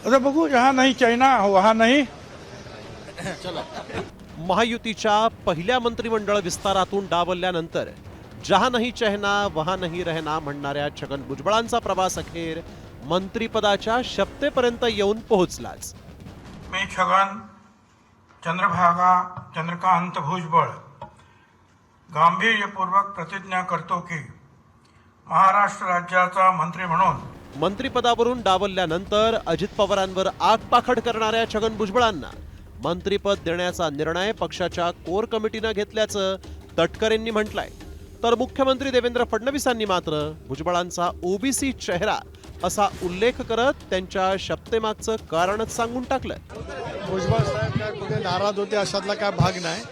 आता बघू, यहाँ नहीं चाइना वहाँ नहीं. महायुतीच्या पहिल्या मंत्रिमंडळ विस्तारातून डावलल्यानंतर जहा नहीं चहना वहा नहीं रहना म्हणणाऱ्या छगन भुजबळांचा प्रवास अखेर मंत्रिपदाच्या शपथेपर्यंत येऊन पोहोचलाच. मी छगन चंद्रभागा चंद्रकांत भुजबळ गांभीर्यपूर्वक प्रतिज्ञा करतो की महाराष्ट्र राज्याचा मंत्री म्हणून मंत्रिपदावरून डावलल्यानंतर अजित पवारांवर आगपाखड करणाऱ्या छगन भुजबळांना मंत्रिपद देण्याचा निर्णय पक्षाच्या कोर कमिटीनं घेतल्याचं तटकरेंनी म्हटलंय. तर मुख्यमंत्री देवेंद्र फडणवीसांनी मात्र भुजबळांचा ओबीसी चेहरा असा उल्लेख करत त्यांच्या शपथेमागचं कारणच सांगून टाकलं. भुजबळ साहेब काय कुठे नाराज होते अशातला काय भाग नाही.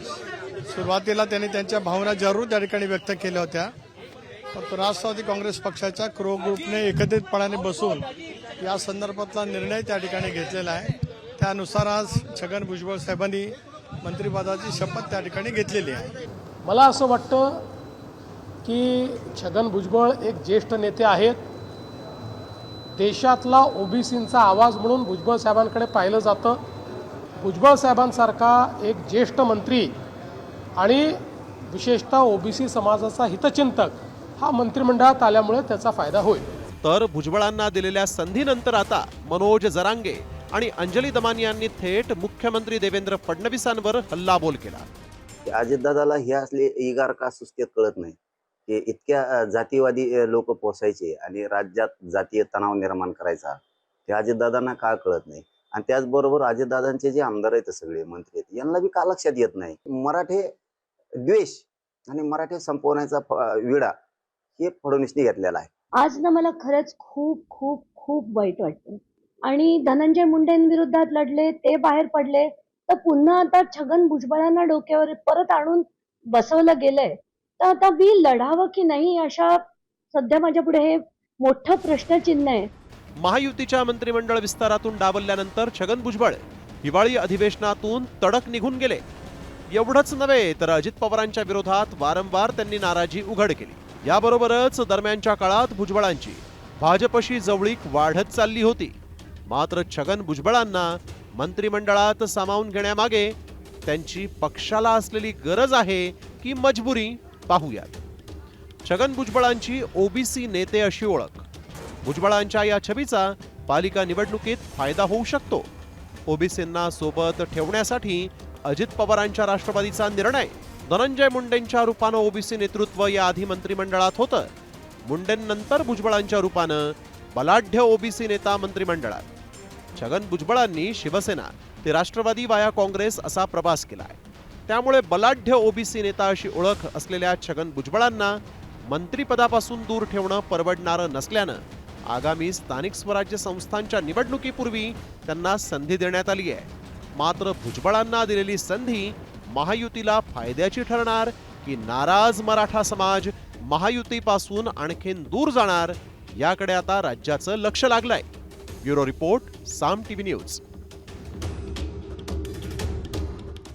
सुरुवातीला त्यांनी त्यांच्या भावना जरूर त्या ठिकाणी व्यक्त केल्या होत्या. पण राष्ट्रवादी काँग्रेस पक्षाच्या ग्रुपने एकत्रितपणाने बसून या संदर्भातला निर्णय त्या ठिकाणी घेतलेला आहे. त्यानुसार आज छगन भुजबळ साहेबांनी मंत्रिपदाची शपथ त्या ठिकाणी घेतलेली आहे. मला असं वाटतं की छगन भुजबळ एक ज्येष्ठ नेते आहेत. देशातला ओबीसींचा आवाज म्हणून भुजबळ साहेबांकडे पाहिलं जातं. भुजबळ साहेबांसारखा एक ज्येष्ठ मंत्री आणि विशेषतः ओबीसी समाजाचा हितचिंतक हा मंत्रिमंडळात आल्यामुळे त्याचा फायदा होईल. तर भुजबळांना दिलेल्या संधीनंतर आता मनोज जरांगे आणि अंजली दमानी यांनी थेट मुख्यमंत्री देवेंद्र फडणवीसांवर हल्लाबोल केला. अजितदादाला हे असले इगार का सुस्तेत कळत नाही की इतक्या जातीवादी लोक पोसायचे आणि राज्यात जातीय तणाव निर्माण करायचा ते अजितदादांना का कळत नाही. आणि त्याचबरोबर अजितदादांचे जे आमदार आहेत सगळे मंत्री आहेत यांना बी का लक्षात येत नाही. मराठे द्वेष आणि मराठे संपवण्याचा विडा हे फडणवीसने घेतलेला आहे. आज ना मला खरंच खूप खूप खूप वाईट वाटतं. आणि धनंजय मुंडेंविरोधात लढले, ते बाहेर पडले, तर पुन्हा आता छगन भुजबळांना डोक्यावर परत आणून बसवलं गेलंय. तर आता मी लढावं की नाही अशा सध्या माझ्या पुढे हे मोठं प्रश्नचिन्ह आहे. महायुतीच्या मंत्रिमंडळ विस्तारातून डावलल्यानंतर छगन भुजबळ हिवाळी अधिवेशनातून तडक निघून गेले. एवढंच नव्हे तर अजित पवारांच्या विरोधात वारंवार त्यांनी नाराजी उघड केली. याबरोबरच दरम्यानच्या काळात भुजबळांची भाजपशी जवळीक वाढत चालली होती. मात्र छगन भुजबळांना मंत्रिमंडळात सामावून घेण्यामागे त्यांची पक्षाला असलेली गरज आहे की मजबुरी पाहूयात. छगन भुजबळांची ओबीसी नेते अशी ओळख. भुजबळांच्या या छबीचा पालिका निवडणुकीत फायदा होऊ शकतो. ओबीसींना सोबत ठेवण्यासाठी अजित पवारांच्या राष्ट्रवादीचा निर्णय. धनंजय मुंडेंच्या रूपानं ओबीसी नेतृत्व याआधी मंत्रिमंडळात होतं. मुंडेंनंतर भुजबळांच्या रूपानं बलाढ्य ओबीसी नेता मंत्रिमंडळात. छगन भुजबळांनी शिवसेना ते राष्ट्रवादी वाया काँग्रेस असा प्रवास केलाय. त्यामुळे बलाढ्य ओबीसी नेता अशी ओळख असलेल्या छगन भुजबळांना मंत्रिपदापासून दूर ठेवणं परवडणारं नसल्यानं आगामी स्थानिक स्वराज्य संस्थांच्या निवडणुकीपूर्वी त्यांना संधी देण्यात आली आहे. मात्र भुजबळांना दिलेली संधी महायुतीला फायद्याची ठरणार की नाराज मराठा समाज महायुतीपासून आणखीन दूर जाणार याकडे आता राज्याचं लक्ष लागलंय. ब्युरो रिपोर्ट, साम टीव्ही न्यूज.